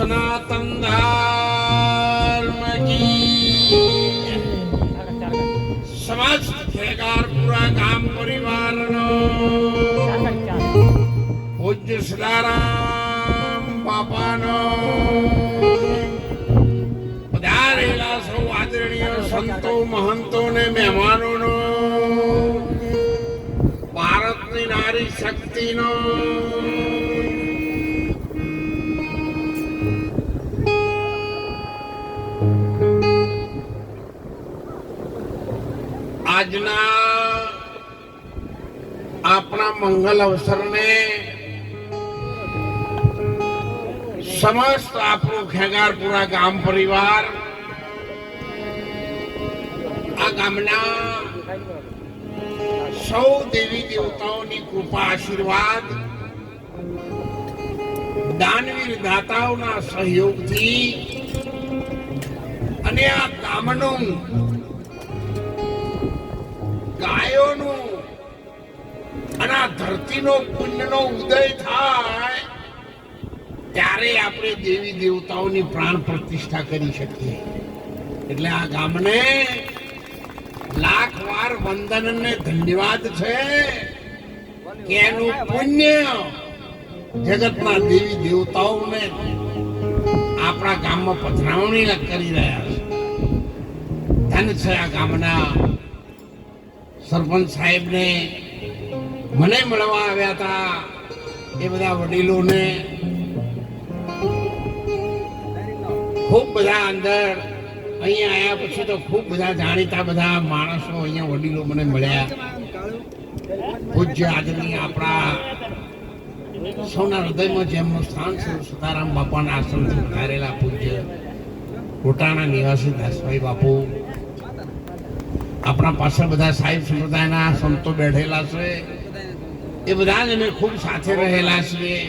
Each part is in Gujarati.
સનાતન ધર્મ કી સમસ્ત ખેગારપુરા ગામ પરિવારનો પૂજ્ય સદારામ બાપાનો પધારેલા સૌ આદરણીય સંતો મહંતો ને મહેમાનોનો ભારતની નારી શક્તિનો આજના આપણા મંગલ અવસરને સમસ્ત આપણું ખેગારપુરા ગામ પરિવાર આ ગામના સૌ દેવી દેવતાઓની કૃપા આશીર્વાદ દાનવીર દાતાઓના સહયોગથી અને આ ગામનું ગાયોનું અને આ ધરતીનો પુણ્યનો ઉદય થાય ત્યારે આપણે દેવી દેવતાઓની પ્રાણ પ્રતિષ્ઠા કરી શકીએ. એટલે આ ગામને લાખ વાર વંદન અને ધન્યવાદ છે કે એનું પુણ્ય જગતના દેવી દેવતાઓને આપણા ગામમાં પધરાવણી કરી રહ્યા છે. ધન છે આ ગામના સરપંચ સાહેબને મને મળવા આવ્યા હતા એ બધા વડીલોને ખૂબ બધા અંદર અહીંયા આવ્યા પછી તો ખૂબ બધા જાણીતા બધા માણસો અહીંયા વડીલો મને મળ્યા. પૂજ્ય આદરણીય આપણા સૌના હૃદયમાં જેમનું સ્થાન છે સદારામ બાપાના આશ્રમથી પધારેલા પૂજ્ય કોટાના નિવાસી દાસભાઈ બાપુ, આપણા પાસે બધા સાહેબ સંપ્રદાયના સંતો બેઠેલા છે, એ બધા જ અમે ખૂબ સાથે રહેલા છીએ.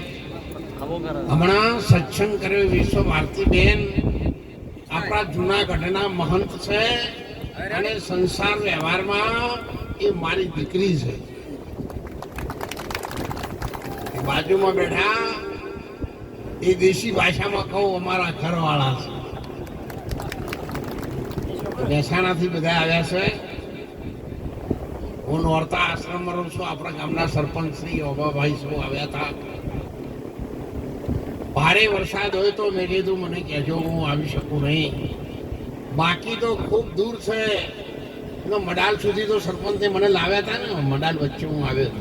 હમણાં સત્સંગ કર્યો વિશ્વ ભારતી બેન આપણા જૂનાગઢના મહંત છે અને સંસાર વ્યવહારમાં એ મારી દીકરી છે. બાજુમાં બેઠા એ દેશી ભાષામાં કહું અમારા ઘરવાળા છે. મહેસાણાથી બધા આવ્યા છે. હું નોરતા આશ્રમમાં રહું છું. આપણા ગામના સરપંચ શ્રી ઓબાભાઈ સૌ આવ્યા હતા. ભારે વરસાદ હોય તો મેં કીધું મને કહેજો, હું આવી શકું નહીં. બાકી તો ખૂબ દૂર છે. મડાલ સુધી તો સરપંચે મને લાવ્યા હતા ને, મડાલ વચ્ચે હું આવ્યો હતો.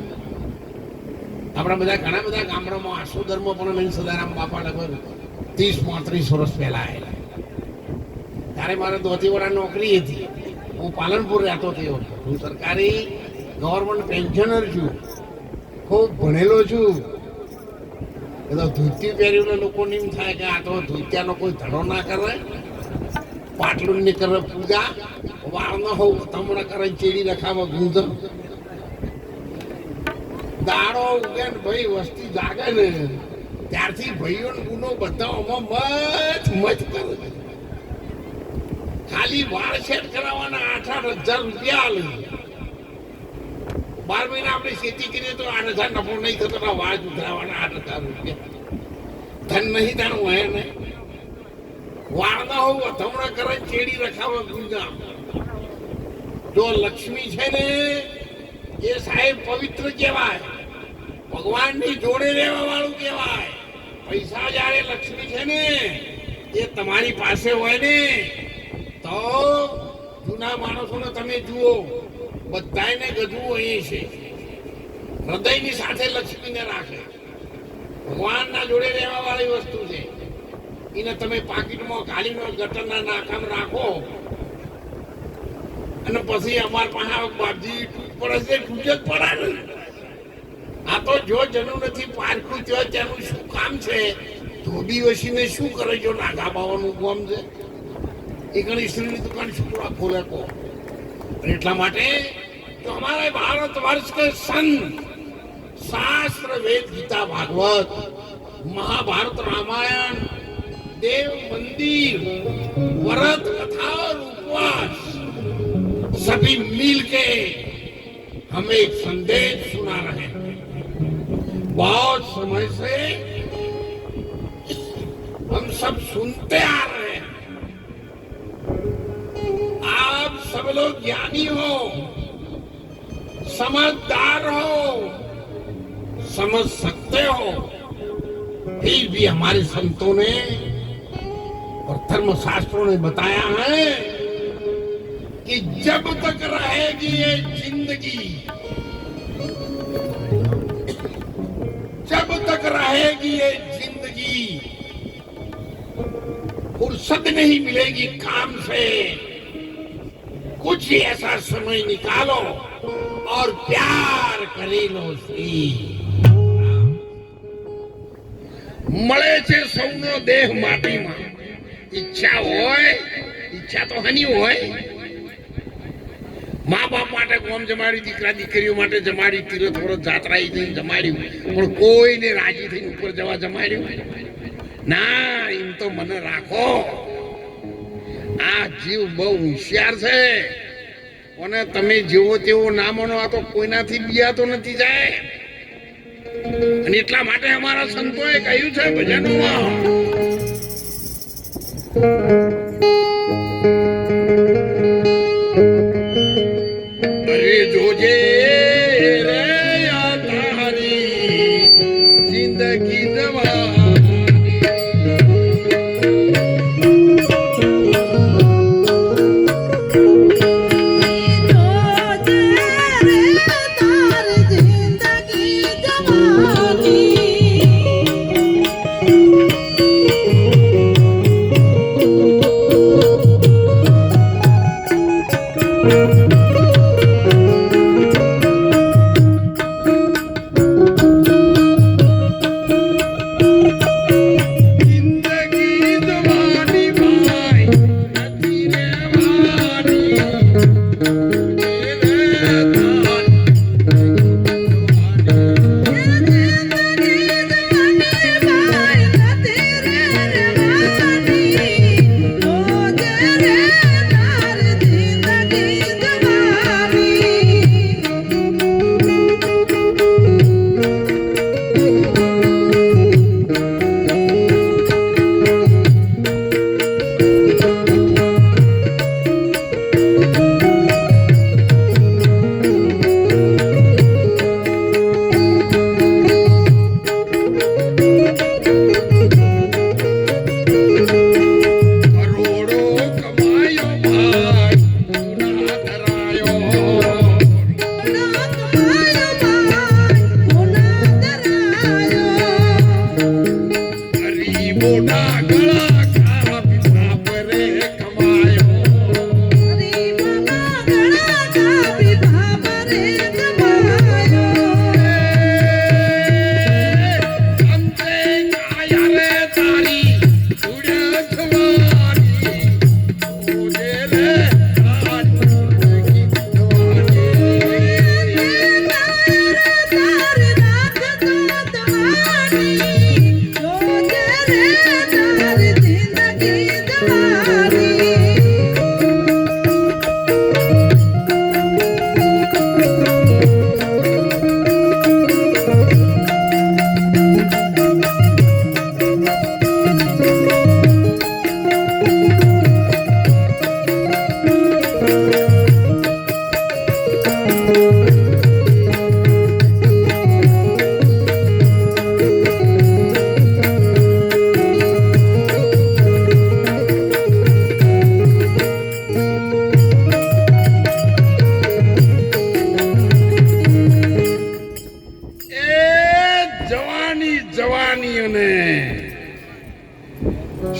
આપણા બધા ઘણા બધા ગામડામાં આસોદરમાં પણ મેં સદારામ બાપા લગભગ 30-35 વર્ષ પહેલા આવેલા. ત્યારે મારે દોતીવાડા નોકરી હતી. હું પાલનપુર રહેતો હતો. હું સરકારી ગવર્મેન્ટ પેન્શનર છું. ખૂબ ભણેલો છું. એ તો ધોતી પહેર્યું લોકો એમ થાય કે આ તો ધોતિયાનો કોઈ ધડો ના કરે, પાટલું ની કરે પૂજા, વાળ ન હોવ તમણા કરે ચેડી રખાવા ગુંજન. દાડો ઉગે ને ભાઈ વસ્તી જાગે ને ત્યારથી ભાઈઓ ગુનો બધા મત કરે. ખાલી વાળ સેટ કરાવવાના 8,000 રૂપિયા લે. 12 મહિના આપણે ખેતી કરીએ તો 8,000 નફો નહીં થતો. વાળ ઉતરાવાના 8,000 રૂપિયા. ધન નહીં તારું હોય ને, વાળ ના હોવ અથમણા કરે ચેડી રખાવા ગુંજા. જો લક્ષ્મી છે ને એ સાહેબ પવિત્ર કહેવાય, ભગવાનની જોડે રહેવા વાળું કહેવાય. પૈસા જયારે લક્ષ્મી છે ને એ તમારી પાસે હોય ને તો જૂના માણસોને તમે જુઓ બધાને ગજવું અહીં છે. હૃદયની સાથે લક્ષ્મીને રાખે. ભગવાનના જોડે રહેવા વાળી વસ્તુ છે. એને તમે પાકીટમાં ગાલીનો ગટરના નાકામ રાખો અને પછી અમાર પાસે બાપજી પડે છે, તૂટે જ પડે. આ તો જો જનું નથી પારખું ત્યાં તેનું શું કામ છે? ધોબી વસીને શું કરે? જો નાગા બાવાનું કામ છે એ ઘણી સ્ત્રીની દુકાન શુક્રા ખોલે કો. એટલા માટે તો हमारे भारत वर्ष के संत शास्त्र वेद गीता भागवत महाभारत रामायण देव मंदिर व्रत कथा और उपवास सभी मिलके हमें एक संदेश सुना रहे हैं। बहुत समय से हम सब सुनते आ रहे हैं। आप सब लोग ज्ञानी हो, समझदार हो, समझ सकते हो, फिर भी हमारे संतों ने और धर्मशास्त्रों ने बताया है कि जब तक रहेगी ये जिंदगी, जब तक रहेगी ये जिंदगी, फुर्सत नहीं मिलेगी काम से। कुछ ऐसा समय निकालो और प्यार કરી લો सी। મળે છે સૌનો દેહ માટીમાં, ઈચ્છા હોય, ઈચ્છા તો હની હોય। મા બાપ માટે કોમ જમાડી, દીકરા દીકરીઓ માટે જમાડી, તીરથ વ્રત જાત્રા જમાડ્યું, પણ કોઈને રાજી થઈને ઉપર જવા જમાડ્યું ના। એમ તો મને રાખો, આ જીવ બહુ હોશિયાર છે અને તમે જેવો તેવો ના માનો, આ તો કોઈનાથી બિયાતો નથી જાય। અને એટલા માટે અમારા સંતોએ કહ્યું છે ભજનોમાં, અરે જોજે રે આ તારી જિંદગી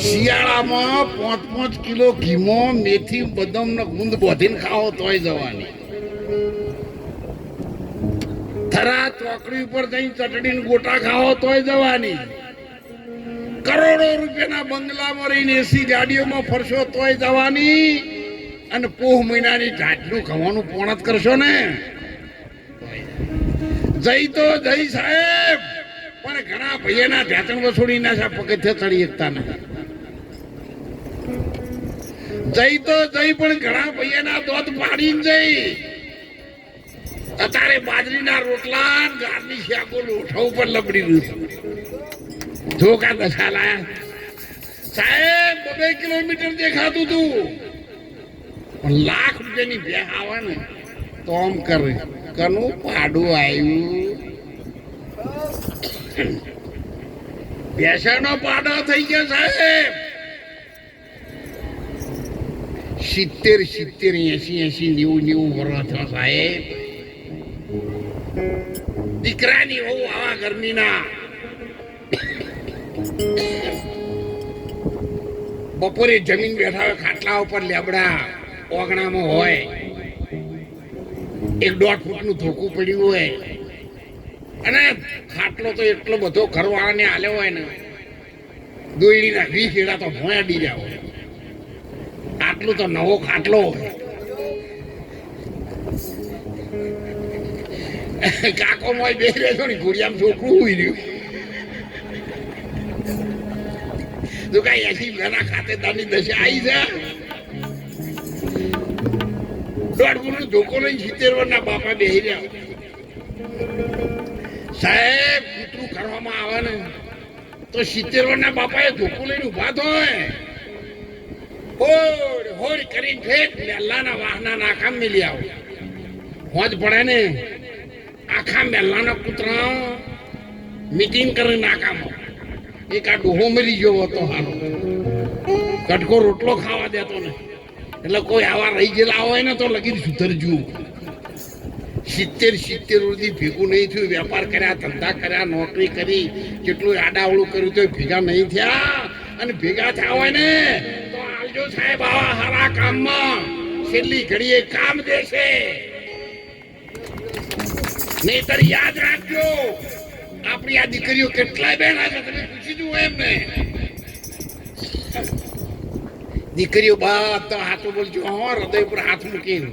શિયાળામાં 5-5 કિલો ઘીમાં મેથી બદામ ને ગુંદ બોધીને ખાઓ તોય જવાની। થરા ચોકડી ઉપર જઈ ચટણી ગોટા ખાઓ તોય જવાની। કરોડો રૂપિયાના બંગલામાં રહીને એસી ગાડીઓમાં ફરશો તોય જવાની। અને પોહ મહિનાની ઢાટનું ખાવાનું પોણત કરશો ને જઈ તો જઈ સાહેબ, પણ ઘણા ભાઈઓના ઢાંચણ વસૂડી ના પગથિયે ચડી શકતા નથી। જઈ તો જઈ પણ ઘણા ભાઈઓના દોધ પાડીને જઈ। અત્યારે બાજરીના રોટલા ગારની શાકો લોઠા ઉપર લબડી રહ્યું। ધોકા દશા લાયા સાહેબ 2 કિલોમીટર દેખાતું તું, પણ લાખ રૂપિયાની બે આવે ને તો આમ કરે કનું પાડું આવ્યું. બેસાનો પાડો થઈ ગયા સાહેબ. 70, 80, 90 વર્ષ થયો સાહેબ. દીકરાની બહુ આવા ગરમીના બપોરે જમીન બેઠા હોય ખાટલા ઉપર લેબડા ઓગણામાં હોય, 1-1.5 ફૂટનું ધોકું પડ્યું હોય અને ખાટલો તો એટલો બધો ઘરવાળાને આલ્યો હોય ને દોયડીના 20 એડા તો ભોંડી રહ્યા હોય. આટલું તો નવો ખાટલો હોય. કાકો મોય બે રહ્યો ને ઘોડિયામાં છોકરું ઉઈ રહ્યું. તો કઈ 80 ઘણા ખાતેદારની દશા આવી છે. 1.5 ફૂટનો ધોકો લઈને 70 વર્ષના બાપા બેહી રહ્યા. સાહેબ કૂતરું કરવામાં આવે ને તો 70 વર્ષના બાપાએ ધોકો લઈને ઉભા થાય, હોડ હોડ કરીને ફેંક મેલ્લાના વાહના નાકામ મેલી આવો. હોજ પડે ને આખા મેલ્લાના કૂતરા મીટિંગ કરે નાકામો. એક આ ડોહો મરી ગયો હતો હારો, કટકો રોટલો ખાવા દેતો ને, એટલે કોઈ આવા રહી ગયેલા હોય ને તો લગી સુધરજુ. 70 વર્ષથી ભેગું નહીં થયું. વેપાર કર્યા, ધંધા કર્યા, નોકરી કરી, કેટલું આડાવડું કર્યું તો ભેગા નહીં થયા. અને ભેગા થયા હોય ને તો આવજો સાહેબ આવા હારા કામમાં. છેલ્લી ઘડીએ કામ દેશે. નહીતર યાદ રાખજો, આપણી આ દીકરીઓ કેટલાય બહેના છે તમે પૂછી જુઓ એમને. દીકરીઓ બધા હાથો બોલજો, હૃદય પર હાથ મૂકીને.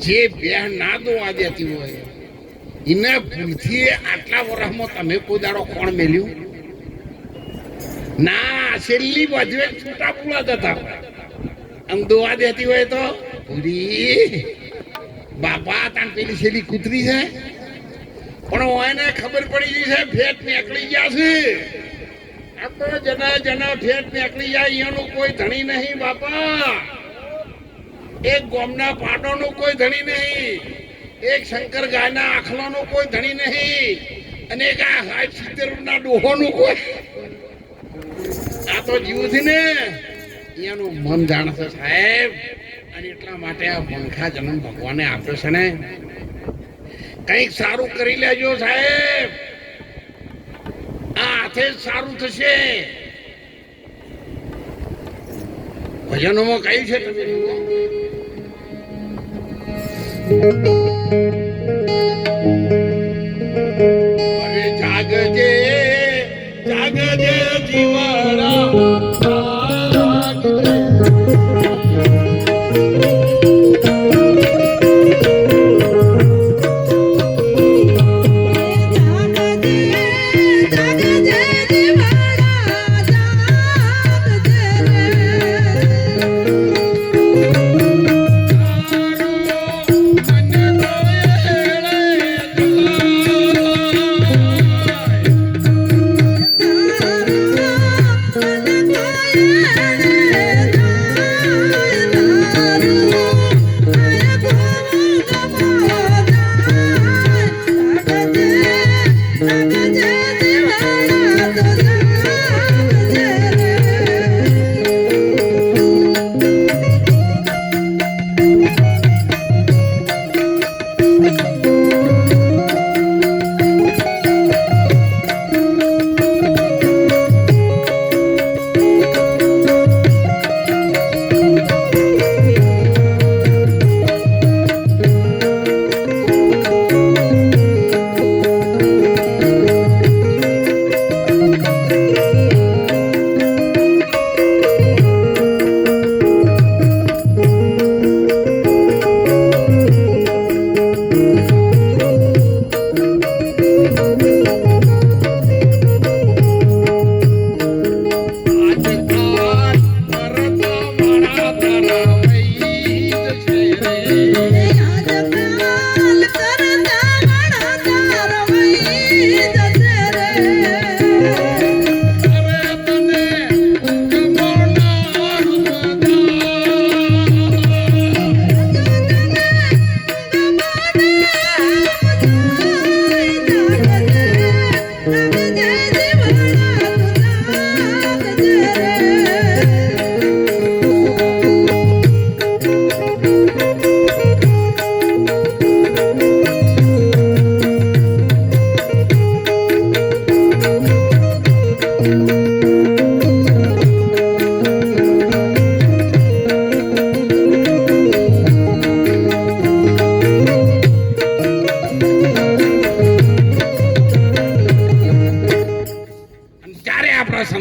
જે બહેન ના દોવા દેતી હોય એને ભૂલથી આટલા વર્ષમાં તમે કોઈ દાડો કોણ મેલ્યું ના. છેલ્લી બાજુએ છૂટા પૂળા જતા આમ દોવા દેતી હોય તો પૂરી બાપા તાન પેલી છેલ્લી કૂતરી છે, પણ એને ખબર પડી ગઈ છે ફેટ નીકળી ગયા છે. આ તો જના ફેટ નીકળી જાય એનું કોઈ ધણી નહીં બાપા. એક ગોમના પાટોનું કોઈ ધણી નહીં, એક શંકર ગાયના આખલાનું કોઈ ધણી નહીં, અને એક આ 70 ડોહોનું કોઈ. આ તો જીવથી ને એનું મન જાણશે સાહેબ. અને એટલા માટે આ મનખા જન્મ ભગવાને આપ્યો છે ને. કંઈક સારું કરી લેજો સાહેબ, આ હાથે જ સારું થશે. ભજનોમાં કહ્યું છે તમે અરે જાગજે જાગજે જીવાડા.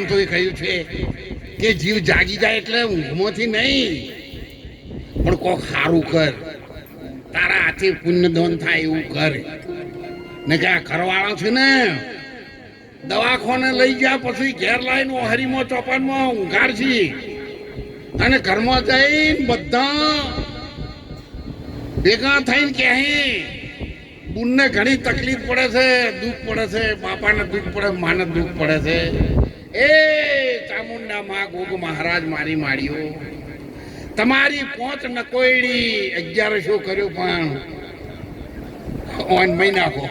ગ્રંથોએ કહ્યું છે કે જીવ જાગી જાય એટલે ઊંઘમાંથી નહીં, પણ કોક સારું કર, તારા હાથે પુણ્યદાન થાય એવું કર. ને કે આ ઘરવાળો છે ને દવાખાને લઈ ગયા પછી ઘેર લાવીને હરીમાં ચોપાનમાં ઊંઘાડશી અને ઘરમાં જઈને બધા ભેગા થઈને કહે બુનને ઘણી તકલીફ પડે છે, દુઃખ પડે છે, બાપાને દુઃખ પડે, માને દુઃખ પડે છે. એ ચામુંડા માં ગોગ મહારાજ મારી માળીઓ, તમારી 5 નકોયડી 1100 કર્યો પણ ઓન મહિના કો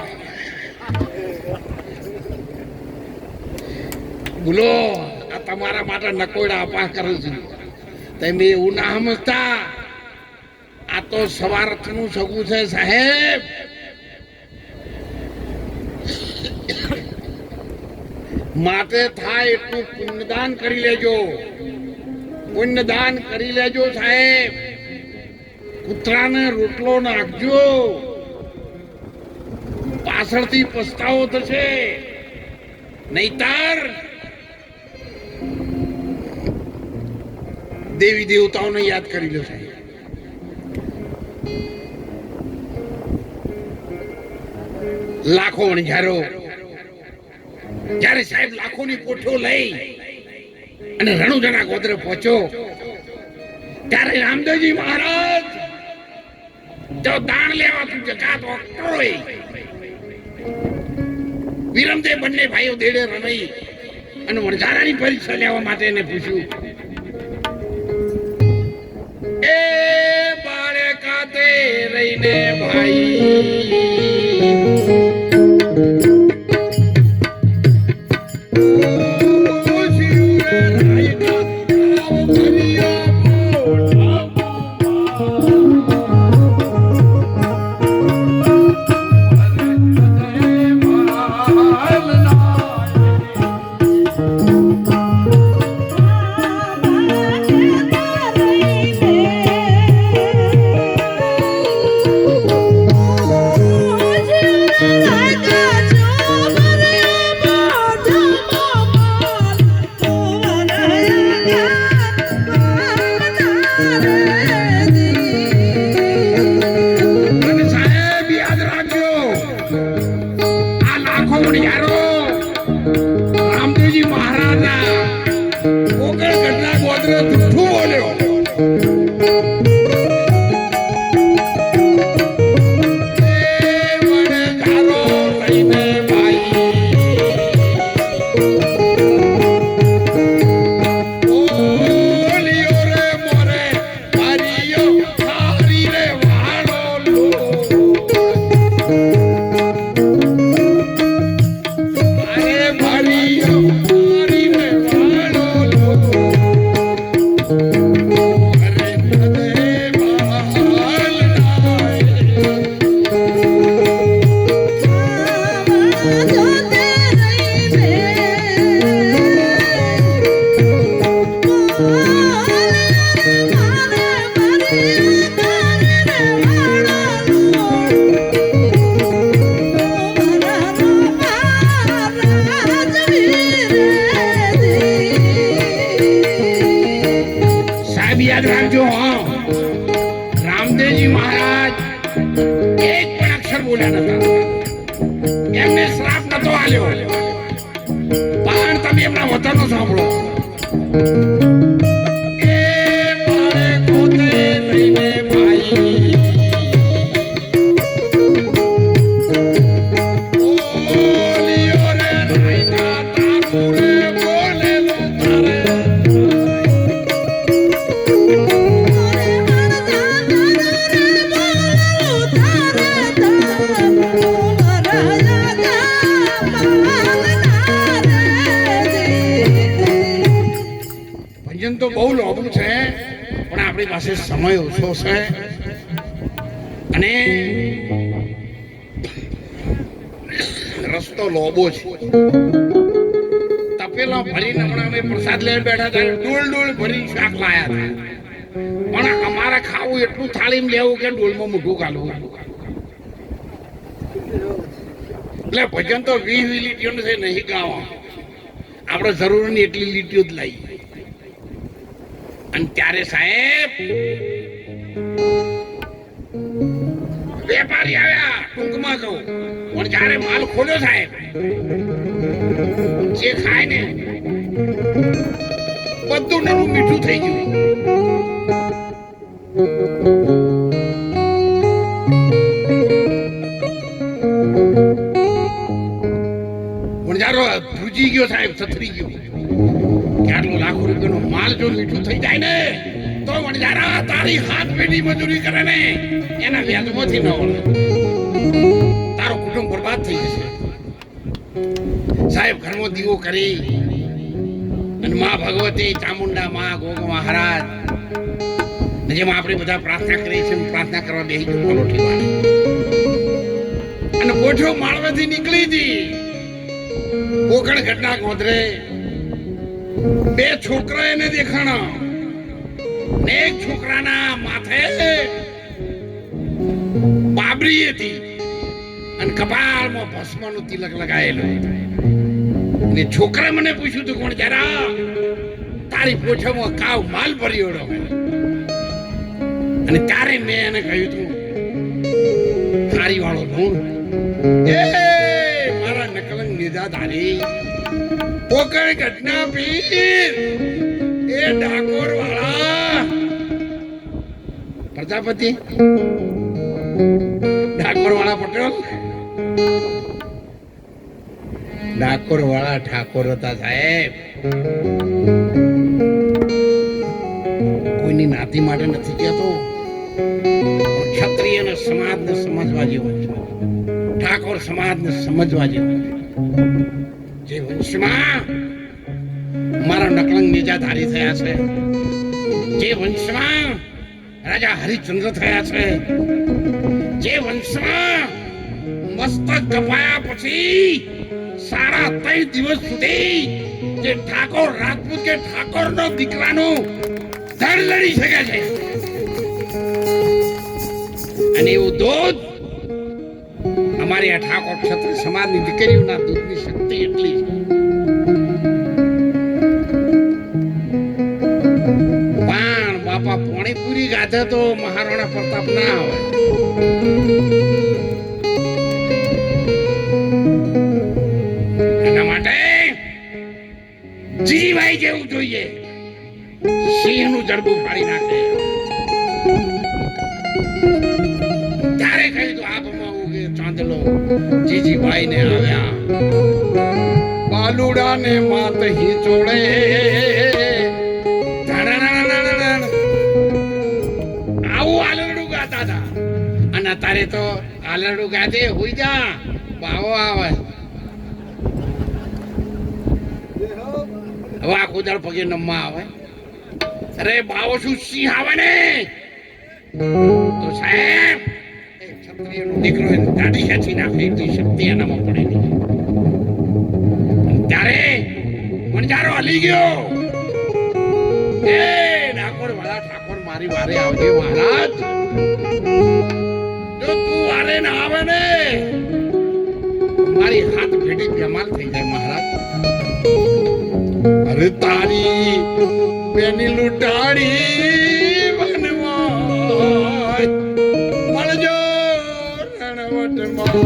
બોલો આ તમારા માટે નકોયડા આપા કરું છું. તમે એવું ના સમજતા, આ તો સવારનું સગું છે સાહેબ. માટે થાય એટલું પુણ્યદાન કરી લેજો, પુણ્યદાન કરી લેજો સાહેબ. કૂતરાને રોટલો નાખજો, પાછળથી પસ્તાવો થશે. નહીતર દેવી દેવતાઓને યાદ કરી લો સાહેબ. લાખો વણઝારો જ્યારે સાહેબ લાખોની કોઠો લઈ અને રણુજના ગોદરે પહોંચ્યો ત્યારે રામદેવજી મહારાજ જો દાન લેવા તું જકાત ઓક્ટોય વિરમદેવ બંને ભાઈઓ દેડે રમાઈ અને વણઝારાની પરીક્ષા લેવા માટે એને પૂછ્યું, એ બાળે કાતે રહીને ભાઈ રામદેવજી મહારાજના કોકર ગઢના ગોદરે જુઠ્ઠું બોલ્યો. યાદ રાખજો, રામદેવજી મહારાજ એક પણ અક્ષર બોલ્યા નતા, એમને શ્રાપ નતો આલ્યો, પણ તમે એમના વચનો સાંભળો. એ મારે પોતે રહીને ભાઈ બોલ્યો રે રાયના તારું રે બોલેલું તારે તો બહુ લોભું છે, પણ આપણી પાસે સમય ઓછો છે અને રસ્તો લોબો છે. તપેલા ભરીને હમણાં અમે પ્રસાદ લઈને બેઠા હતા, ડોલ ભરી શાક લાયા હતા, પણ અમારે ખાવું એટલું થાળીમાં લેવું કે ડોલમાં મોઢું ગાલવું. એટલે ભજન તો 20 લીટીઓ છે નહીં ગાવા. આપણે જરૂર ની એટલી લીટીઓ જ લાવી. અને ત્યારે સાહેબ વેપારી આવ્યા, ટૂંકમાં કહું, પણ જયારે માલ ખોલ્યો સાહેબ, જે ખાય ને બધું નરું મીઠું થઈ ગયું. ધ્રુજી ગયો સાહેબ, સથરી ગયો. કેટલો લાખો રૂપિયાનો માલ જો મીઠું થઈ જાય ને તો વણજારા તારી હાથ પેઢી મજૂરી કરે ને એના વ્યાજમાંથી ન વળે, તારું કુટુંબ બરબાદ થઈ જશે. સાહેબ ઘરમાં દીવો કરી અને માં ભગવતી, ચામુંડા માં, ગોગ મહારાજ જેમ આપણે બધા પ્રાર્થના કરીએ છીએ પ્રાર્થના કરવા બેસી ગયો પલોઠી વાળી. અને કોઠો માળવેથી નીકળી હતી. કોકણ ઘટના ગોધરે બે છોકરા એને દેખાણા. એક છોકરાના માથે બાબરી હતી અને કપાળમાં ભસ્મનું તિલક લગાયેલું. ને છોકરા મને પૂછ્યું તું, કોણ જરા તારી પોછામાં કાવ માલ ભર્યો. અને ત્યારે મેં એને કહ્યું તું, થારી વાળો ધૂણ એ મારા નકલંગ નિજાધારી પોકળ ઘટના પીર એ ડાકોર વાળા પ્રજાપતિ, ડાકોર વાળા પટેલ, ડાકોર વાળા ઠાકોર હતા સાહેબ. કોઈની નાતી માટે નથી કહેતો, ક્ષત્રિય સમાજને સમજવા જેવો છે, ઠાકોર સમાજને સમજવા જેવો છે. જે વંશમાં મારા નકલંગ નિજાધારી થયા છે, જે વંશમાં રાજા હરિશ્ચંદ્ર થયા છે, જે વંશમાં મસ્તક કપાયા પછી 3.5 દિવસ સુધી જે ઠાકોર રાજપૂત કે ઠાકોરનો દીકરાનું ધડ લડી શકે છે, અને એવું દૂધ અમારી આ ઠાકોર ક્ષત્રિય સમાજની દીકરીઓના દૂધની શક્તિ એટલી છે. પણ બાપા પાણીપુરી ગાધે તો મહારાણા પ્રતાપ ના આવે. એના માટે જીજીભાઈ જેવું જોઈએ, સિંહનું જડબું ફાડી નાખે. ત્યારે કહ્યું તો આબમાં ઉગે ચાંદલો જીજીભાઈ ને આવ્યા. બાલુડા ને માત હી ચોડે આવું આલરડું ગાતા હતા. અને તારે તો આલરડું ગાતે હોઈ જા બાવો આવે. હવે આખો દાળ પગે નમવા આવે. અરે બાવો શું સિંહ આવે ને તો સાહેબ ક્ષત્રિયનો દીકરો દાઢી ખેંચી નાખે એટલી શક્તિ એનામાં પડેલી. ત્યારે વણજારો હલી ગયો. એ ડાકોર વાળા ઠાકોર મારી વારે આવજે મહારાજ. જો તું વારે ના આવે ને મારી હાથ ભેટી બેમાલ થઈ જાય મહારાજ. અરે તારી બેની લૂંટાડી વનવાય મળજો રણવટમાં.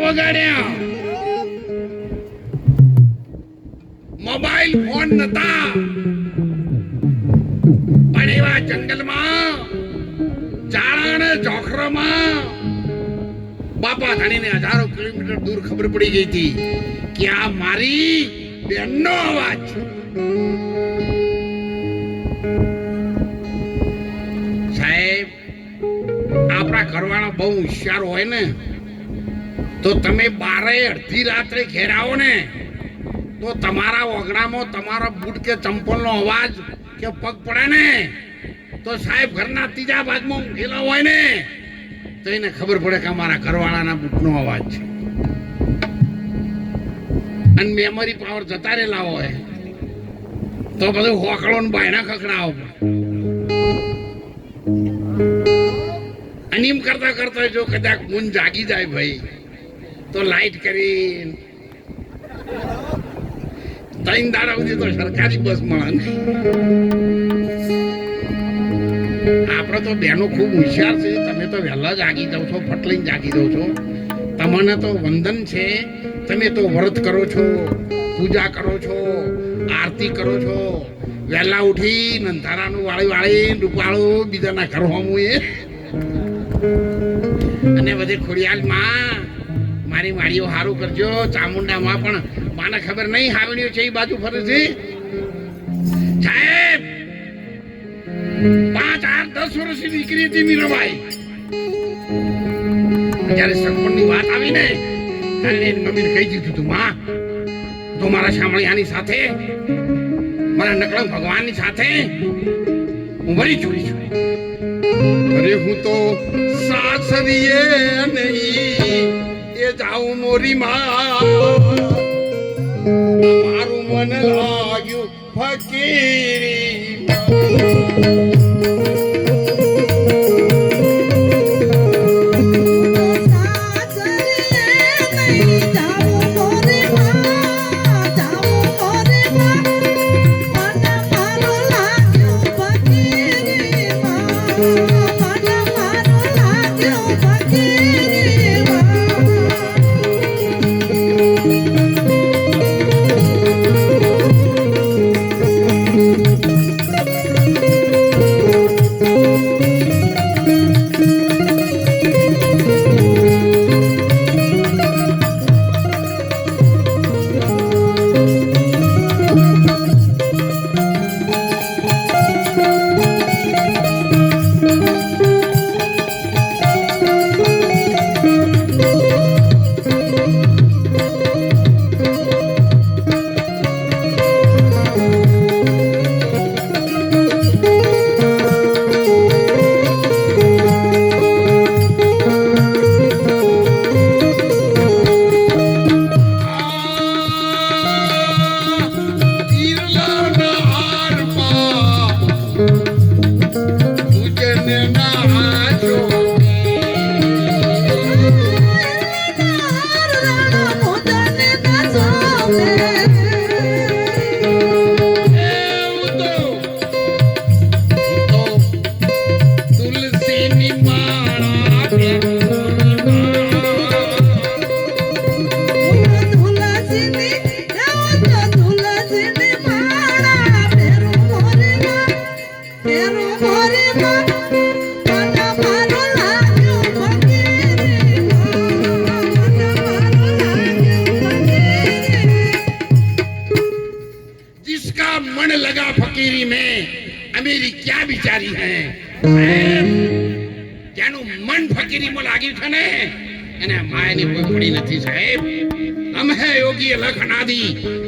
વગાડ્યા, મોબાઈલ ફોન નતા, પણ એવા જંગલમાં ચાળાને જોખરામાં બાપા ધણીને હજારો કિલોમીટર દૂર ખબર પડી ગઈ હતી કે આ મારી બેનનો અવાજ છે. સાહેબ, આપણા ઘરવાળા બહુ હોશિયાર હોય ને તો તમે 12 અડધી રાત્રે ઘેર આવો ને તો તમારા ઓગણામાં તમારા બૂટ કે ચંપલનો અવાજ કે પગ પડે ને તો સાહેબ ઘરના ત્રીજા ભાગમાં ઊંઘેલા હોય ને તો એને ખબર પડે કે અમારા ઘરવાળાના બૂટનો અવાજ છે. અને મેમરી પાવર જતા રહેલા હોય તો બધું હોકળો ને બાયણા ખખડાવો. અને એમ કરતા કરતા જો કદાચ ઊંઘ જાગી જાય ભાઈ તો લાઈટ કરી 3 દાડા સુધી તો સરકારી બસ મળે ને. આપણે તો બહેનો ખૂબ હોશિયાર છે. તમે તો વહેલા જાગી જાવ છો, ફટલીને જાગી જાવ છો. તમને તો વંદન છે. તમે તો વ્રત કરો છો, પૂજા કરો છો, આરતી કરો છો, વહેલા ઉઠી અંધારાનું વાળી રૂપાળું બીજાના ઘર હોમું એ. અને બધે ખોડિયાલમાં મારી માળીઓ સારું કરજો. ચામુંડામાં પણ માને ખબર નહીં હાવણીઓ છે એ બાજુ ફરે છે. સાહેબ 5, 8, 10 વર્ષની દીકરી હતી મીરાબાઈ. જયારે સગપણની વાત આવી ને ત્યારે એની મમ્મીને કહી દીધું તું, માં તો મારા શામળિયાની સાથે, મારા નકળંગ ભગવાનની સાથે હું વળી ચૂડી છું. અરે હું તો સાસરીએ નહીં એ જાઉં મોરી માં, મારું મન લાગ્યું ફકીરી.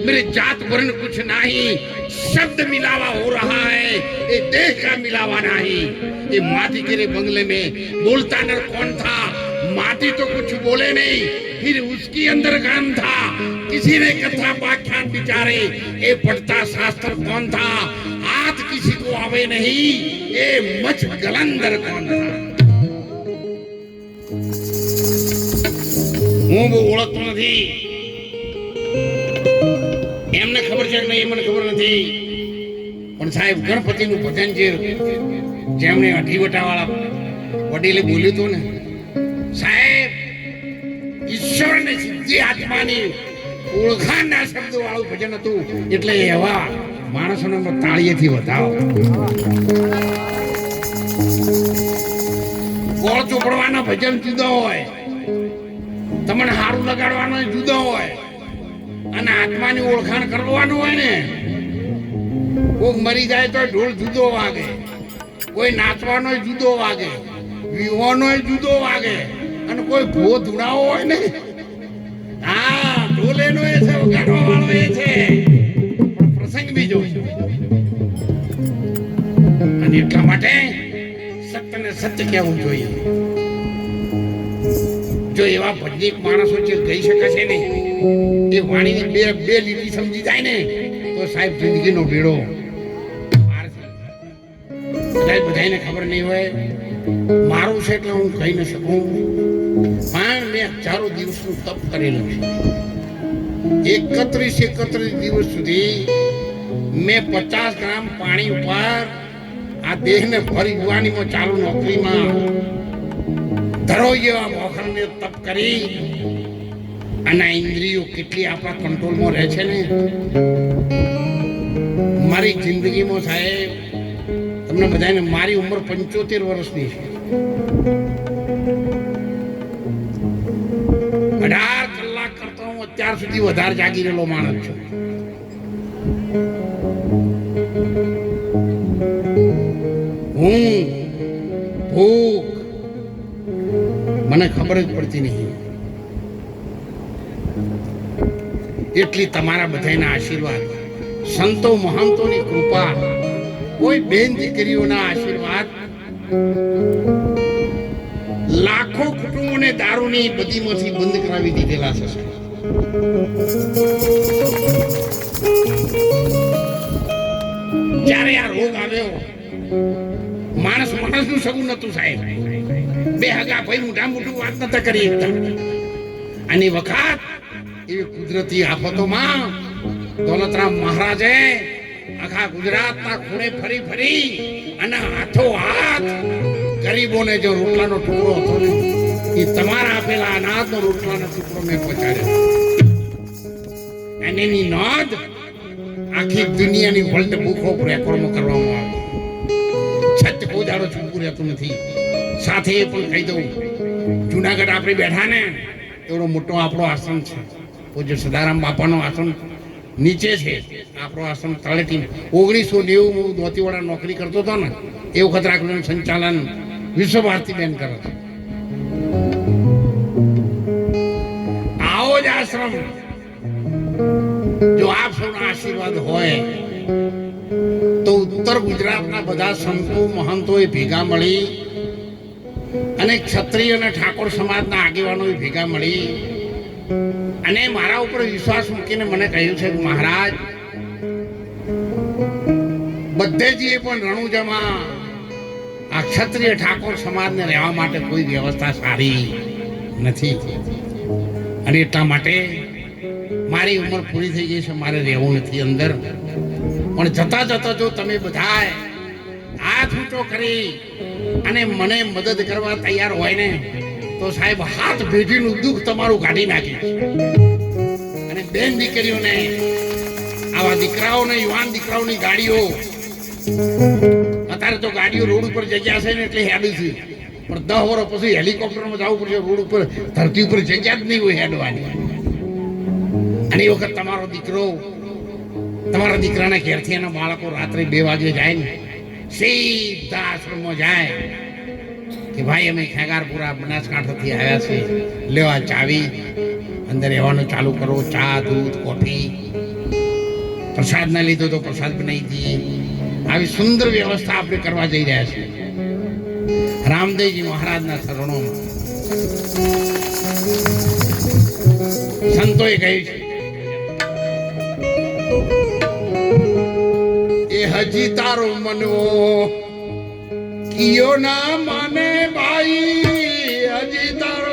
मेरे जात वर्ण कुछ नहीं, शब्द मिलावा हो रहा है, ये देह का मिलावा नहीं. ये माटी के बंगले में बोलता नर कौन था? माटी तो कुछ बोले नहीं, फिर उसकी अंदर गान था. किसी ने कथा व्याख्यान बिचारे, ये पढ़ता शास्त्र कौन था? हाथ किसी को आवे नहीं, ये मच गलंदर कौन था? હું બહુ ઓળખતો નથી, એમને ખબર છે કે નહીં મને ખબર નથી, પણ સાહેબ ગણપતિનું ભજન છે જેમણે અઢીવટા વાળા વડીલે બોલ્યું હતું ને, સાહેબ ઈશ્વર ઈશ્વરને સીધી આત્માની ઓળખાણના શબ્દો વાળું ભજન હતું. એટલે એવા માણસોને તાળીએથી વધાવો. ગોળ ચોપડવાના ભજન જુદો હોય, તમને હારું લગાડવાનો જુદો હોય, અને આત્માની ઓળખાણ કરવાનું હોય ને, કોઈક મરી જાય તો ઢોલ જુદો વાગે, કોઈ નાચવાનો જુદો વાગે, વિવાનો જુદો વાગે, અને કોઈ ભૂવો ધૂણાવો હોય ને, હા ઢોલ એનો એ છે, વગાડવા વાળો એ છે, પણ પ્રસંગ બીજો. અને એટલા માટે સત્યને સત્ય કહેવું જોઈએ. જો એવા ભજનિક માણસો જે ગઈ શકે છે ને, એ વાણીની બે લીટી સમજી જાય ને, તો સાહેબ જિંદગીનો બેડો બધાને ખબર નહીં હોય. મારું છે એટલે હું કહી ન શકું, પણ મેં હજારો દિવસનું તપ કરેલું છે. 31 દિવસ સુધી મેં 50 ગ્રામ પાણી ઉપર આ દેહને ફરી યુવાનીમાં ચાલુ નોકરીમાં ધરો જેવા મોખરને તપ કરી, અને આ ઇન્દ્રિયો કેટલી આપણા કંટ્રોલમાં રહે છે ને. મારી જિંદગીમાં સાહેબ તમને બધાને, મારી ઉંમર 75 વર્ષની છે. 18 કલાક કરતો હું અત્યાર સુધી વધારે જાગી રહેલો માણસ છું. હું ભૂખ મને ખબર જ પડતી નહીં. એટલી તમારા બધાના આશીર્વાદ, સંતો મહંતોની કૃપા, કોઈ બેન દીકરીઓના આશીર્વાદ, લાખો કુટુંબોને દારૂની બદીમાંથી બંધ કરાવી દીધેલા છે. જ્યારે આ રોગ આવ્યો, માણસનું સગું નતું સાહેબ. બે હગા ભાઈ મોટું વાત નતા કરી એકતા. અને વખત એવી કુદરતી આફતોમાં દોલતરામ મહારાજે આખા ગુજરાતના ખૂણે ફરી ફરી અને હાથો હાથ ગરીબોને જો રોટલાનો ટુકડો હતો ને, એ તમારા આપેલા અનાજનો રોટલાનો ટુકડો મેં પહોંચાડ્યો. અને એની નોંધ આખી દુનિયાની વર્લ્ડ બુક ઓફ રેકોર્ડમાં કરવામાં આવે. છત કોઈ દાડો ચૂકવું રહેતું નથી. સાથે એ પણ કહી દઉં, જુનાગઢ આપણે બેઠા ને, એવડો મોટો આપણો આશ્રમ છે. પૂજ્ય સદારામ બાપાનો આશ્રમ નીચે છે, આપણો આશ્રમ તળેટી. 1990 દોતીવાડા નોકરી કરતો હતો ને, એ વખત રાખવાનું સંચાલન વિશ્વ ભારતી બેન કરે છે. આવો જ આશ્રમ જો આપ સૌના આશીર્વાદ હોય તો ઉત્તર ગુજરાતના બધા સંતો મહંતોએ ભેગા મળી, અને ક્ષત્રિય અને ઠાકોર સમાજના આગેવાનોએ ભેગા મળી, અને મારા ઉપર વિશ્વાસ મૂકીને મને કહ્યું છે કે મહારાજ, બધે જ એ પણ રણુજામાં આ ક્ષત્રિય ઠાકોર સમાજને રહેવા માટે કોઈ વ્યવસ્થા સારી નથી. અને એટલા માટે મારી ઉંમર પૂરી થઈ ગઈ છે, મારે રહેવું નથી અંદર. પણ જતા જતા જો તમે બધા હાથ ઊંચો કરી અને મને મદદ કરવા તૈયાર હોય ને, તો સાહેબ હાથ ભેટીનું દુઃખ તમારું કાઢી નાખીશ. અને બેન દીકરીઓને, આવા દીકરાઓને, યુવાન દીકરાઓની ગાડીઓ, અત્યારે તો ગાડીઓ રોડ ઉપર જગ્યા છે ને એટલે હેડી છે, પણ 10 વર્ષ પછી હેલિકોપ્ટરમાં જવું પડશે. રોડ ઉપર ધરતી ઉપર જગ્યા જ નહીં હોય હેડવાની. અને એ વખત તમારો દીકરો, તમારા દીકરાના ઘેરથી એના બાળકો રાત્રે 2 વાગે જાય ને, સીધા આશ્રમમાં જાય કે ભાઈ અમે ખેગારપુરા બનાસકાંઠાથી આવ્યા છે, લેવા ચાવી, અંદર રહેવાનું ચાલુ કરો, ચા દૂધ કોફી, પ્રસાદ ના લીધો તો પ્રસાદ બનાવી દઈએ. આવી સુંદર વ્યવસ્થા આપણે કરવા જઈ રહ્યા છીએ રામદેવજી મહારાજના શરણોમાં. સંતોએ કહ્યું છે એ હજી તારો મનવો કિયો ના માને ભાઈ, હજી તારો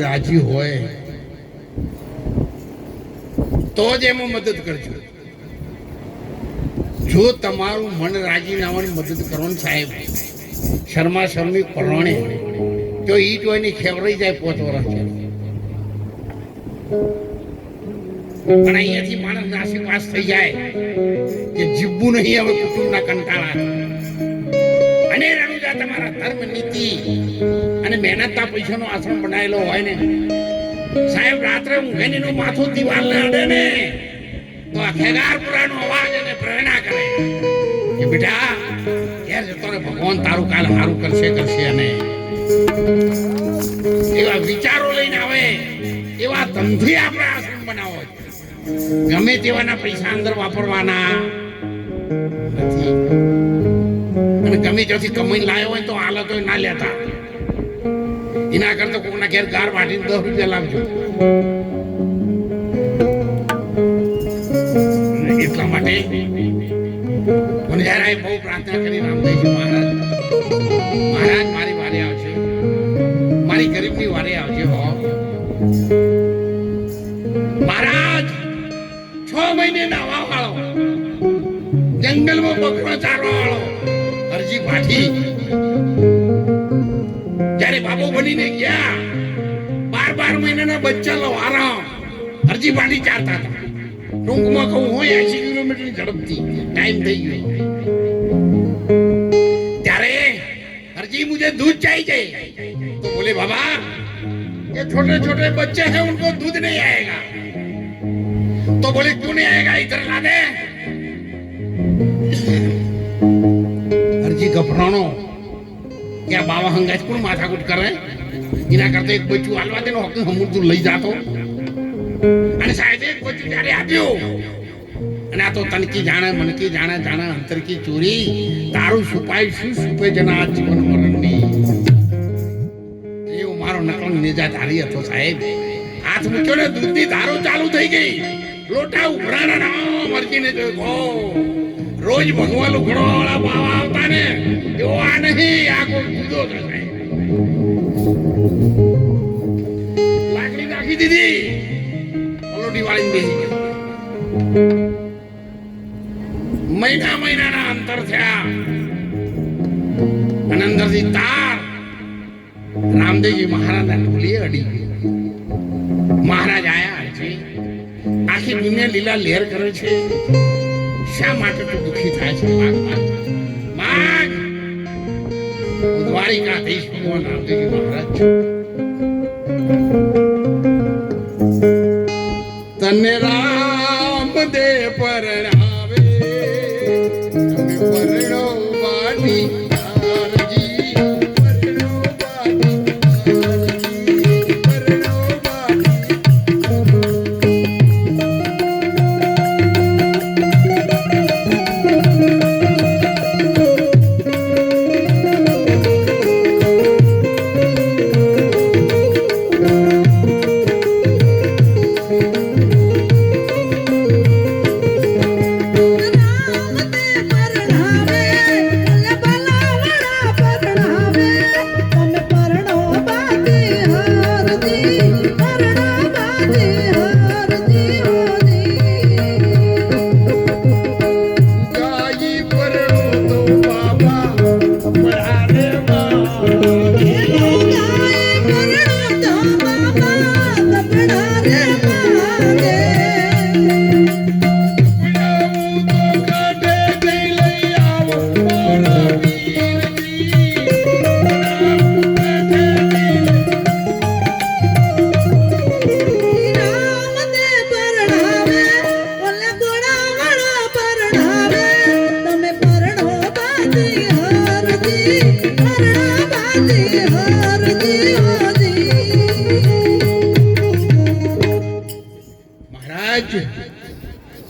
રાજી હોય તો જ એમાં મદદ કરજો. જો તમારું મન રાજી ના હોય મદદ કરવાની સાહેબ શર્મા શર્મી પરણે જો ઈ જોઈને ખેવરાઈ જાય 5 વર્ષ પણ અહીંયાથી માણસ નાસી પાસ થઈ જાય કે જીવવું નહીં હવે કુટુંબના કંટાળા અને રણુજા તમારા ધર્મ નીતિ અને મહેનતના પૈસાનો આશ્રમ બનાવેલો હોય ને સાહેબ રાત્રે ઊંઘેની નું માથું દિવાલ અડે ને તો આ ખેગારપુરાનો અવાજ એને પ્રેરણા કરે કે બેટા ઘેર જતો રે ભગવાન તારું કાલ સારું કરશે અને એવા વિચારો લઈને આવે એવા ધંધી આપણે આશ્રમ બનાવો. ગમે તેવાના પૈસા અંદર વાપરવાના નથી અને ગમે ત્યાંથી કમાઈને લાવ્યો હોય તો હાલત હોય ના લેતા. એના કરતા કોકના ઘેર ગાર વાટીને 10 રૂપિયા લાવજો. એટલા માટે મને જયારે બહુ પ્રાર્થના કરી રામદેવજી મહારાજ મારી વારે આવશે, મારી ગરીબની વારે આવશે. મહારાજ 6 મહિને નાવા વાળો, જંગલમાં બકરો ચારવા વાળો અરજી પાઠી જયારે બાબો બનીને ગયા 12 મહિનાના બચ્ચા લવારા અરજી પાઠી ચારતા હતા. ટૂંકમાં કહું હોય 80 કિલોમીટરની ઝડપથી ટાઈમ થઈ ગયો. ત્યારે अरजी मुझे दूध चाहिए तो बोले बाबा ये छोटे छोटे बच्चे हैं उनको दूध नहीं आएगा. तो बोले क्यों नहीं आएगा, इधर ला दे. अरजी घबरानो क्या बाबा हंगाज कोण माथाकूट करे इना करते एक बच्चू आलवा देनो हक हमूर दूर લઈ જાતો અને સાહેબ એક બચ્ચું જ્યારે આપ્યો અને આ તો તનકી જાણે મનકી જાણે જાણે અંતર કી ચોરી તારું છુપાઈ શું છુપે જના જીવન મરણની. એવું મારો નકલ નિજાધારી હતો સાહેબ. હાથ મૂક્યો ને દૂધની ધારો ચાલુ થઈ ગઈ. લોટા ઉભરાના ના મરજીને જોયો રોજ ભગવાન ઉઘડો વાળા બાવા આવતા ને એવો આ નહીં, આ કોઈ કૂદો થશે. લાકડી નાખી દીધી, પલોટી વાળીને બેસી ગયો. મહિનાના અંતર થયા અને અંદરથી તાર રામદેવજી મહારાજના ડોલીએ અડી ગયો. મહારાજ આયા છે, આખી દુનિયા લીલા લહેર કરે છે. શા માટે તું દુખી થાય છે? માગ દ્વારિકાધીશ ભગવાન રામદેવજી મહારાજ તને રામ દે પરણાવે પરણો બાની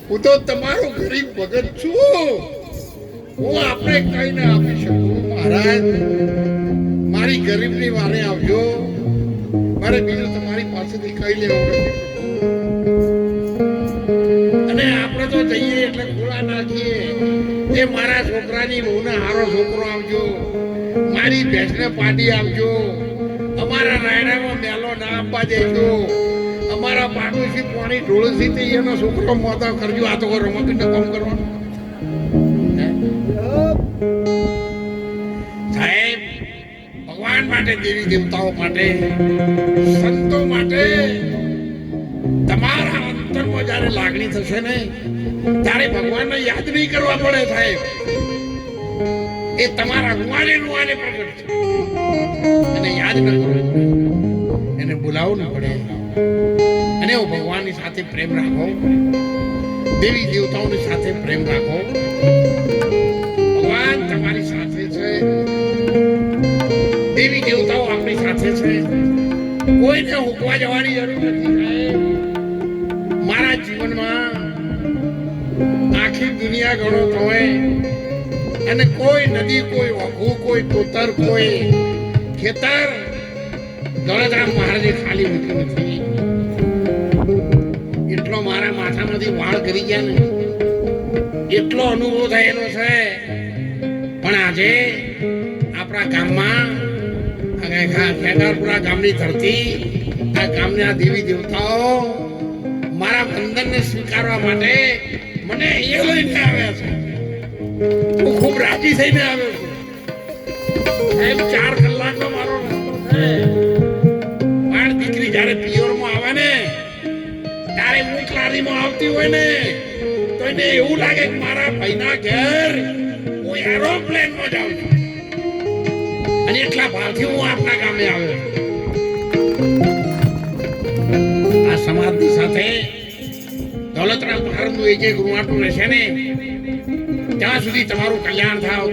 હું તો તમારો ગરીબ ભગત છું. હું આપણે કઈ ના આપી શકું. મહારાજ મારી ગરીબની વારે આવજો. મારે બીજું તમારી પાસેથી કઈ લેવું નથી. અને આપણે તો જઈએ એટલે ખોળા નાખીએ એ મારા છોકરાની બહુને હારો છોકરો આવજો, મારી ભેંસને પાડી આવજો, અમારા રાયડામાં મેલો ના અંબા જઈજો અમારા પાડોશી પાણી ઢોળસી તે એનો છોકરો મોતો કરજો આ તો રમકીને કામ કરવાનું સાહેબ ભગવાન માટે દેવી દેવતાઓ માટે સંતો માટે તમારા અંતરમાં જ્યારે લાગણી થશે ને ત્યારે ભગવાનને યાદ નહીં કરવા પડે સાહેબ એ તમારા રૂવાને પ્રગટ છે એને યાદ ન કરવું પડે એને બોલાવવું ન પડે અને ભગવાનની સાથે પ્રેમ રાખો દેવી દેવતાઓની સાથે પ્રેમ રાખો ભગવાન તમારી સાથે છે દેવી દેવતાઓ આપણી સાથે છે કોઈને હુકવા જવાની જરૂર નથી મારા જીવનમાં આખી દુનિયા ગણો તોય અને કોઈ નદી કોઈ વઘુ કોઈ કોતર કોઈ ખેતર દોલતરામ મહારાજે ખાલી મૂક્યું નથી એટલો મારા માથામાંથી વાળ કરી ગયા ને એટલો અનુભવ થયેલો છે પણ આજે આપણા ગામમાં ખેગારપુરા ગામની ધરતી આ ગામના દેવી દેવતાઓ મારા વંદનને સ્વીકારવા માટે મને અહીંયા લઈને આવ્યા છે હું ખૂબ રાજી થઈને આવ્યો છું સાહેબ 4 કલાકનો મારો રસ્તો છે પણ દીકરી જ્યારે પિયરમાં આવે ને ત્યારે હું ક્લારીમાં આવતી હોય ને તો એને એવું લાગે કે મારા ભાઈના ઘેર હું એરોપ્લેનમાં જાઉં છું અને એટલા ભાવથી હું આપણા ગામે આવ્યો આ સમાજની સાથે દોલતરામ મહારાજનું એક રૂવાટું રહેશે ને ત્યાં સુધી તમારું કલ્યાણ થાવ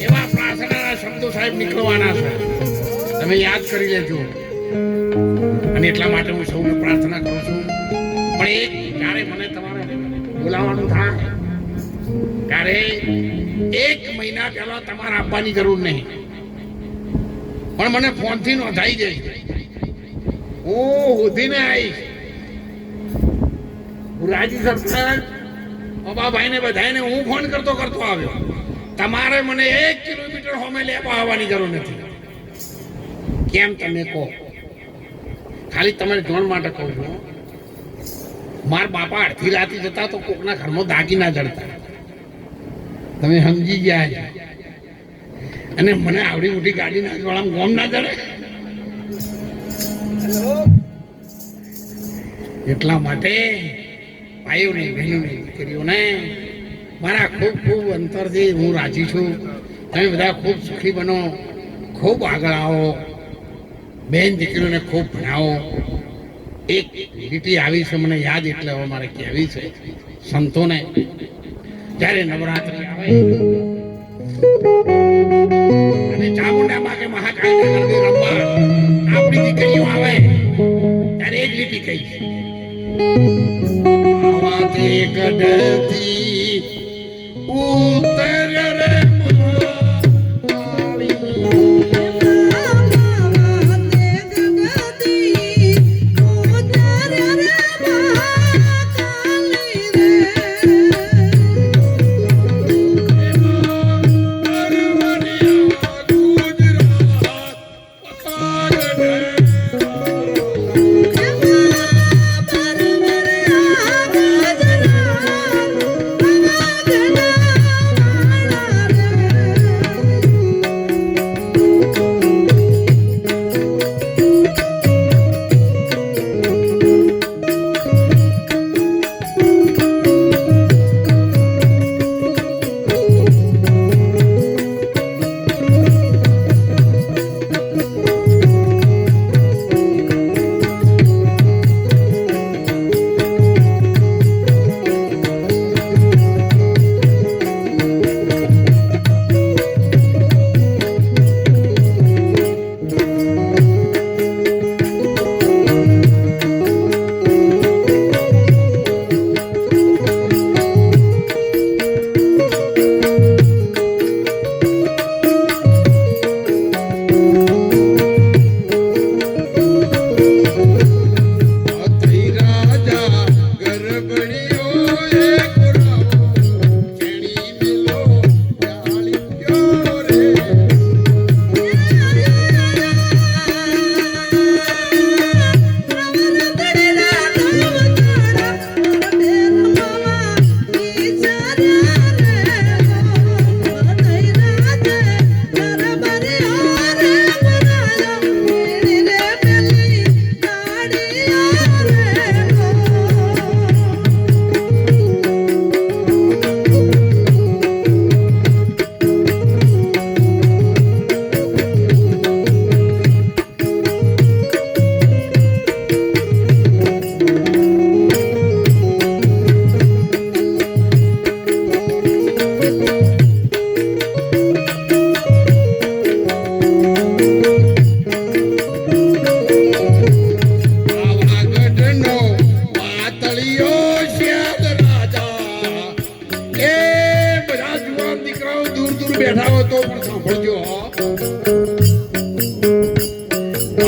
એવા પ્રાર્થનાના શબ્દો સાહેબ નીકળવાના છે તમે યાદ કરી લેજો અને એટલા માટે હું સૌને પ્રાર્થના કરું છું પણ એક જ્યારે મને તમારે બોલાવવાનું થાય ત્યારે 1 મહિના પહેલા તમારે આપવાની જરૂર નહીં પણ મને ફોનથી નોંધાઈ જાય હું ઉધીને આવીશ રાજી સરકાર બાબાભાઈને બધાને હું ફોન કરતો આવ્યો તમારે મને 1 કિલોમીટર હોમે લેવા આવવાની જરૂર નથી કેમ તમે કહો ખાલી તમારે જોણ માટે કહું છું મારા બાપા અડધી રાતે જતા તો કોકના ઘરમાં દાગીના જડતા તમે સમજી ગયા અને મને આવડી મોટી ગાડી નાખવાળા ગોમ ના જડે એટલા માટે ભાઈઓને બહેનોને દીકરીઓને મારા ખૂબ ખૂબ અંતરથી હું રાજી છું તમે બધા ખૂબ સુખી બનો ખૂબ આગળ આવો બેન દીકરીઓને ખૂબ ભણાવો એક લીટી આવી છે મને યાદ એટલે હવે મારે કહેવી છે સંતોને જ્યારે નવરાત્રિ આવે અને ચામુંડામાં કે મહાકાળીના ગરબે રમવા આપણી દીકરીઓ આવે ત્યારે એક લીટી કહી આવાતે ગઢથી ઉતર રે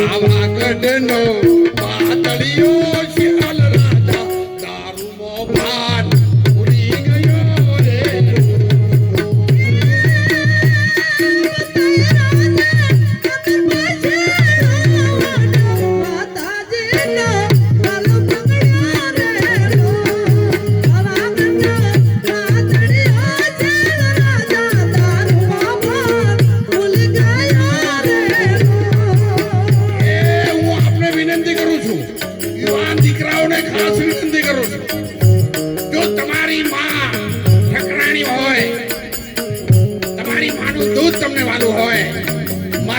પાવાગઢનો પાતળિયો શિયાળ રાજા દારૂમો ભાત ભૂલી ગયો રે.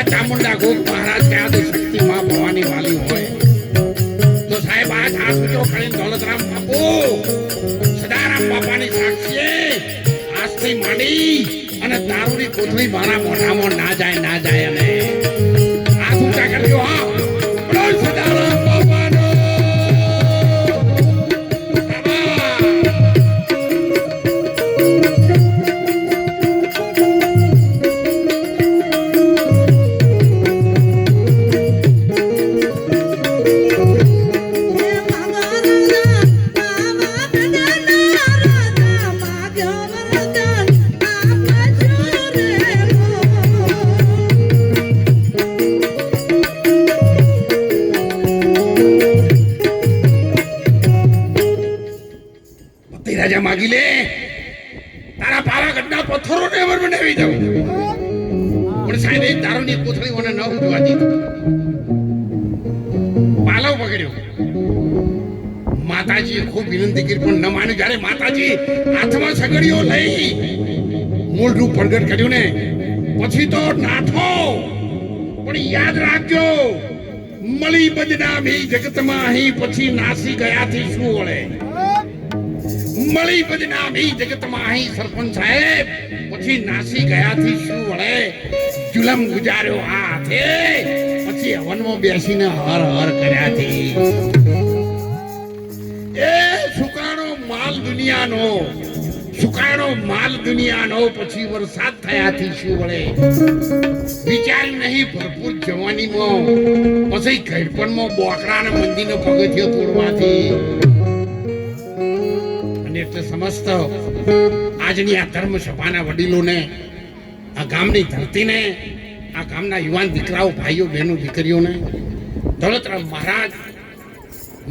ચામુંડા ગોપ મહારાજ કે આદિ શક્તિ માં ભવાની વાલી હોય તો સાહેબ આ હાથ ઊંચો કરીને દોલતરામ બાપુ સદારામ બાપાની સાક્ષીએ આજથી માંડી અને દારૂની કોથળી મારા મોઢામાં ના જાય અને હાથ ઊંચા કરજો. હા બોલો સદારામ બાપાનો. રાજા માગી લે તારા પાવાગઢના પથ્થરોને અમર બનાવી દઉં પણ સાહેબ એ દારૂની કોથળી મને ન ઉઠવા દીધી. પાલવ પકડ્યો. માતાજીએ ખૂબ વિનંતી કરી પણ ન માન્યું. જ્યારે માતાજી હાથમાં સગડીઓ લઈ મૂળ રૂપ પ્રગટ કર્યું ને પછી તો નાઠો. પણ યાદ રાખજો મળી બદનામી જગતમાં અહીં પછી નાસી ગયાથી શું વળે. મળી બદનામી જગતમાં અહીં સરપંચ સાહેબ પછી નાસી ગયાથી શું વળે. જુલમ ગુજાર્યો આ હાથે પછી હવનમાં બેસીને હર હર કર્યાથી. એ સુકાણો માલ દુનિયાનો પછી વરસાદ થયાથી શું વળે. વિચાર નહીં ભરપૂર જવાનીમાં પછી ઘડપણમાં બોકડાને મંદિરનો પગથિયો તોડવાથી. એટલે સમસ્ત આજની આ ધર્મ સભાના વડીલોને, આ ગામની ધરતીને, આ ગામના યુવાન દીકરાઓ, ભાઈઓ, બહેનો, દીકરીઓને દોલતરામ મહારાજ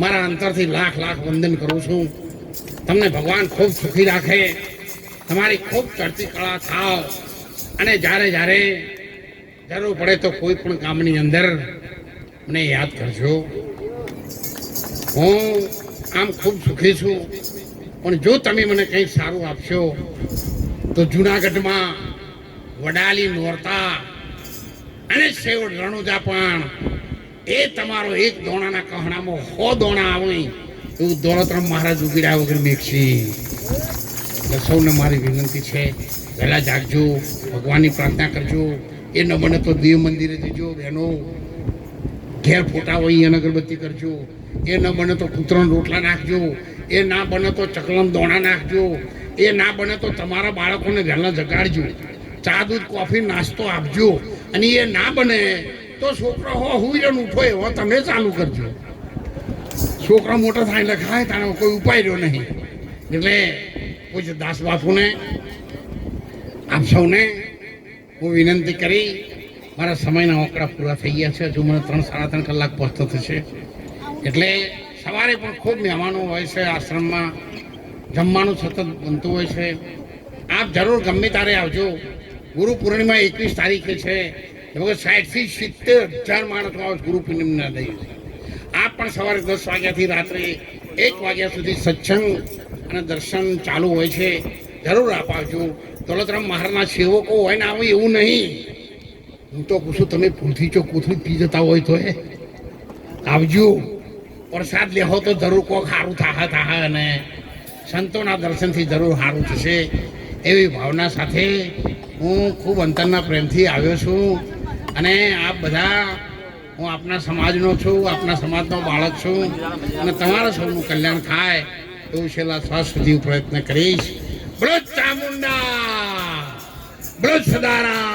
મારા અંતરથી લાખ લાખ વંદન કરું છું. તમને ભગવાન ખૂબ સુખી રાખે, તમારી ખૂબ ચડતી કળા થાવ અને જ્યારે જ્યારે જરૂર પડે તો કોઈ પણ ગામની અંદર મને યાદ કરજો. હું આમ ખૂબ સુખી છું. પણ જો તમે મને કંઈક સારું આપશો તો જુનાગઢમાં વડાલી, નોરતા અને સેવડ રણુજા પણ એ તમારો એક દોણાના કહણામાં 100 દોણા આવે એવું દોલતરામ મહારાજ ઉગડ્યા વગર મેકશી. એટલે સૌને મારી વિનંતી છે વહેલા જાગજો, ભગવાનની પ્રાર્થના કરજો. એ ન બને તો દેવ મંદિરે જજો બહેનો, ઘેર ફોટા હોય અને અગરબત્તી કરજો. એ ન બને તો કૂતરાના રોટલા નાખજો. એ ના બને તો ચકલમ દોણા નાખજો. એ ના બને તો તમારા બાળકોને વહેલા જગાડજો, ચા દૂધ કોફી નાસ્તો આપજો. અને એ ના બને તો છોકરો હુઈને ઉઠો એવો તમે ચાલુ કરજો. છોકરા મોટા થાય એટલે ખાય તાણે કોઈ ઉપાય રહ્યો નહીં. એટલે પૂજ્ય દાસ બાપુને આપ સૌને હું વિનંતી કરી મારા સમયના આંકડા પૂરા થઈ ગયા છે. હજુ મને 3-3.5 કલાક પહોંચતો થશે. એટલે સવારે પણ ખૂબ મહેમાનો હોય છે. આશ્રમમાં જમવાનું સતત બનતું હોય છે. આપ જરૂર ગમે ત્યારે આવજો. ગુરુ પૂર્ણિમા 21 તારીખે છે. લગભગ 60થી 70,000 માણસો આવે ગુરુ પૂર્ણિમાના દિવસે. આપ પણ સવારે 10 વાગ્યાથી રાત્રે 1 વાગ્યા સુધી સત્સંગ અને દર્શન ચાલુ હોય છે. જરૂર આપ આવજો. દોલતરામ મહારાજના સેવકો હોય ને આવે એવું નહીં. હું તો પૂછું તમે ભૂલથી જો કોથળી પી જતા હોય તો આવજો. પ્રસાદ લેહો તો જરૂર કોક સારું થાહે અને સંતોના દર્શનથી જરૂર સારું થશે એવી ભાવના સાથે હું ખૂબ અંતરના પ્રેમથી આવ્યો છું. અને આપ બધા, હું આપના સમાજનો છું, આપના સમાજનો બાળક છું અને તમારા સૌનું કલ્યાણ થાય એવું છેલ્લા શ્વાસ સુધી પ્રયત્ન કરીશ. બોલો ચામુંડા, બોલો સદારામ.